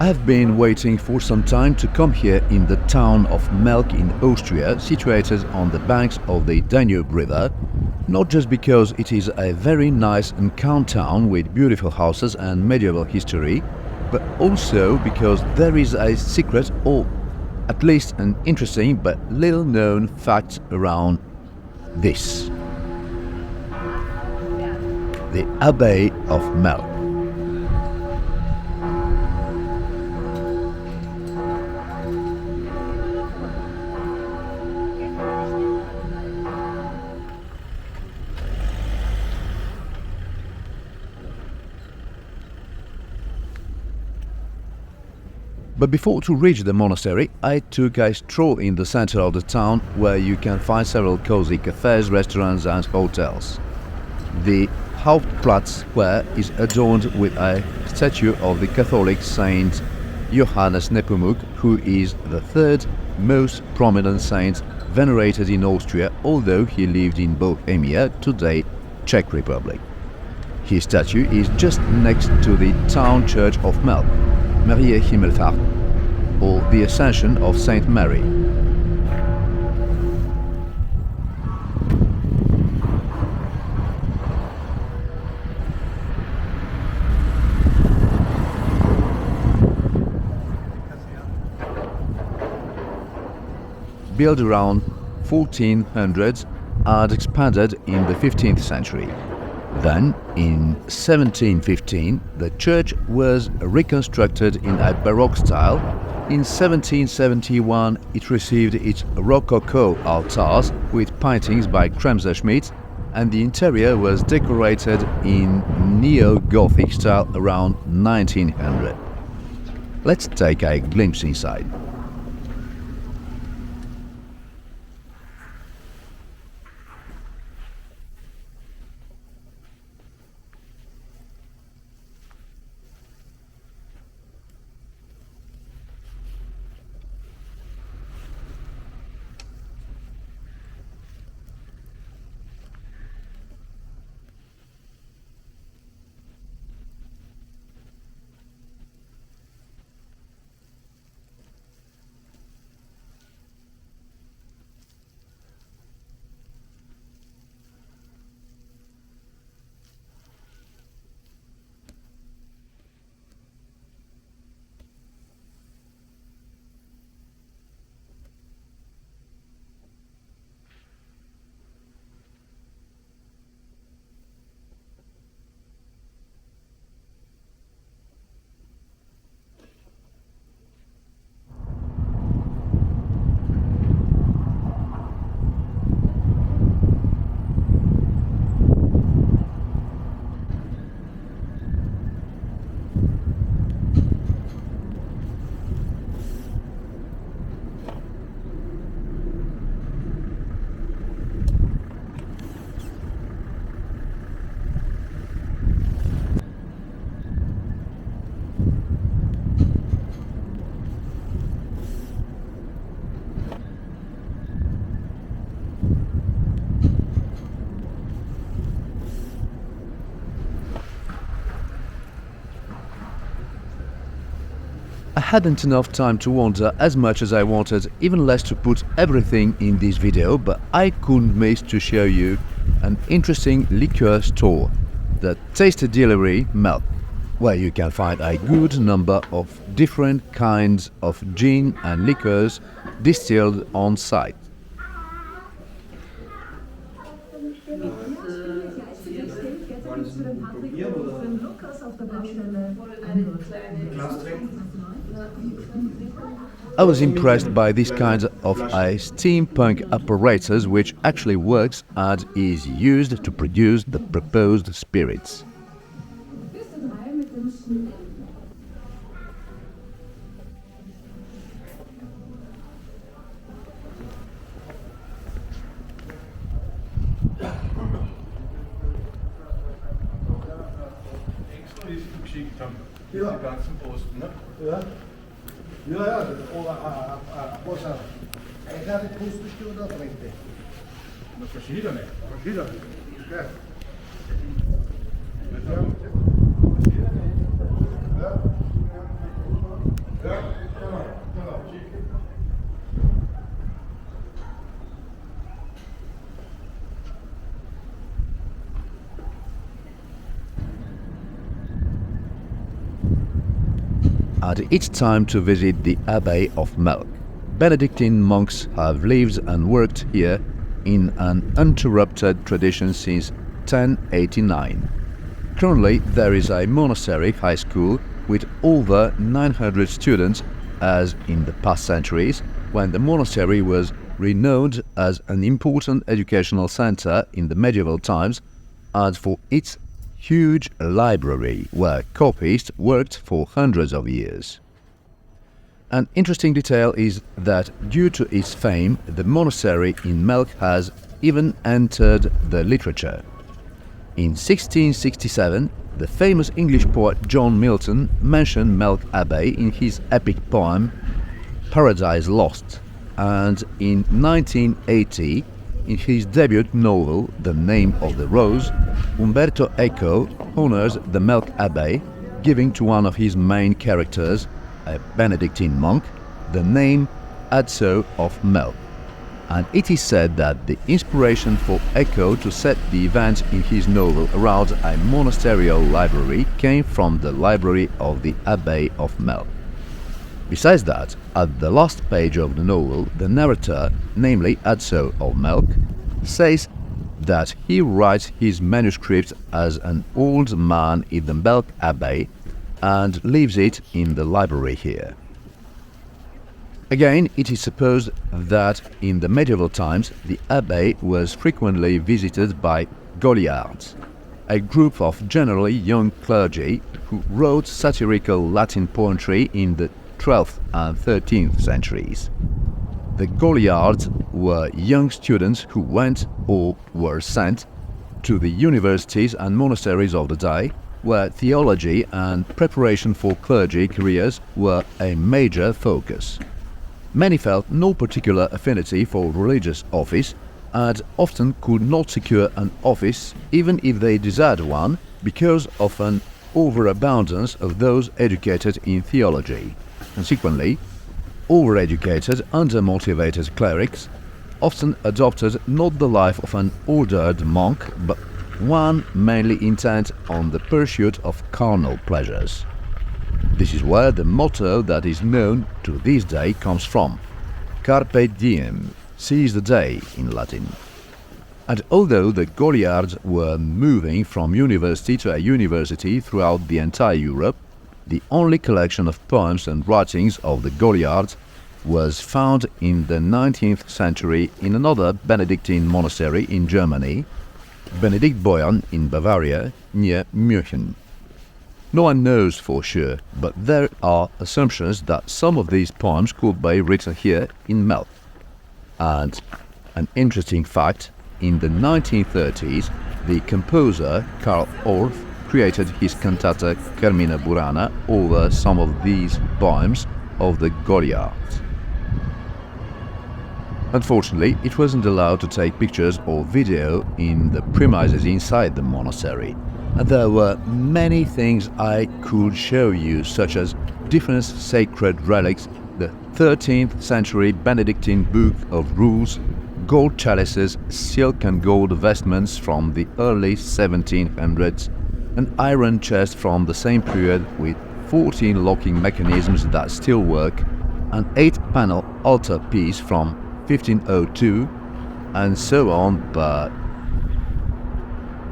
I've been waiting for some time to come here in the town of Melk in Austria, situated on the banks of the Danube River, not just because it is a very nice and calm town with beautiful houses and medieval history, but also because there is a secret, or at least an interesting but little known fact around this. The Abbey of Melk. But before to reach the monastery, I took a stroll in the center of the town, where you can find several cozy cafes, restaurants and hotels. The Hauptplatz square is adorned with a statue of the Catholic saint Johannes Nepomuk, who is the third most prominent saint venerated in Austria, although he lived in Bohemia, today Czech Republic. His statue is just next to the town church of Melk, Mariä Himmelfahrt, or the Ascension of St. Mary. Built around 1400s and expanded in the 15th century. Then, in 1715, the church was reconstructed in a Baroque style. In 1771, it received its rococo altars with paintings by Kremser Schmidt, and the interior was decorated in neo-Gothic style around 1900. Let's take a glimpse inside. I hadn't enough time to wander as much as I wanted, even less to put everything in this video, but I couldn't miss to show you an interesting liqueur store, the Tastidillery Melk, where you can find a good number of different kinds of gin and liqueurs distilled on site. I was impressed by this kind of a steampunk apparatus which actually works and is used to produce the proposed spirits. Ja, Bossa. Ik laat het poetsbestuur dat drinken. Dat verschiedene. Ja. Ja. and it's time to visit the Abbey of Melk. Benedictine monks have lived and worked here in an uninterrupted tradition since 1089. Currently, there is a monastery high school with over 900 students, as in the past centuries, when the monastery was renowned as an important educational center in the medieval times, and for its huge library where copyists worked for hundreds of years. An interesting detail is that due to its fame, the monastery in Melk has even entered the literature. In 1667, the famous English poet John Milton mentioned Melk Abbey in his epic poem Paradise Lost, and in 1980, in his debut novel The Name of the Rose, Umberto Eco honors the Melk Abbey, giving to one of his main characters, a Benedictine monk, the name Ascension of St. And it is said that the inspiration for Eco to set the event in his novel around a monasterial library came from the library of the Abbey of Melk. Besides that, at the last page of the novel, the narrator, namely Ascension of Melk, says that he writes his manuscript as an old man in the Melk Abbey and leaves it in the library here. Again, it is supposed that in the medieval times the abbey was frequently visited by Goliards, a group of generally young clergy who wrote satirical Latin poetry in the 12th and 13th centuries. The Goliards were young students who went or were sent to the universities and monasteries of the day, where theology and preparation for clergy careers were a major focus. Many felt no particular affinity for religious office and often could not secure an office even if they desired one because of an overabundance of those educated in theology. Consequently, overeducated, undermotivated clerics often adopted not the life of an ordered monk, but one mainly intent on the pursuit of carnal pleasures. This is where the motto that is known to this day comes from: Carpe diem, seize the day in Latin. And although the Goliards were moving from university to a university throughout the entire Europe, the only collection of poems and writings of the Goliards was found in the 19th century in another Benedictine monastery in Germany, Benediktboyan in Bavaria, near München. No one knows for sure, but there are assumptions that some of these poems could be written here in Melk. And an interesting fact, in the 1930s, the composer Karl Orff created his cantata Carmina Burana over some of these poems of the Goliards. Unfortunately, it wasn't allowed to take pictures or video in the premises inside the monastery, and there were many things I could show you, such as different sacred relics, the 13th century Benedictine Book of Rules, gold chalices, silk and gold vestments from the early 1700s, an iron chest from the same period with 14 locking mechanisms that still work, an 8-panel altar piece from 1502, and so on, but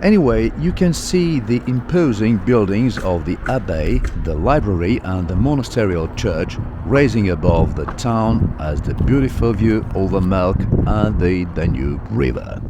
anyway, you can see the imposing buildings of the abbey, the library and the monasterial church rising above the town as the beautiful view over Melk and the Danube River.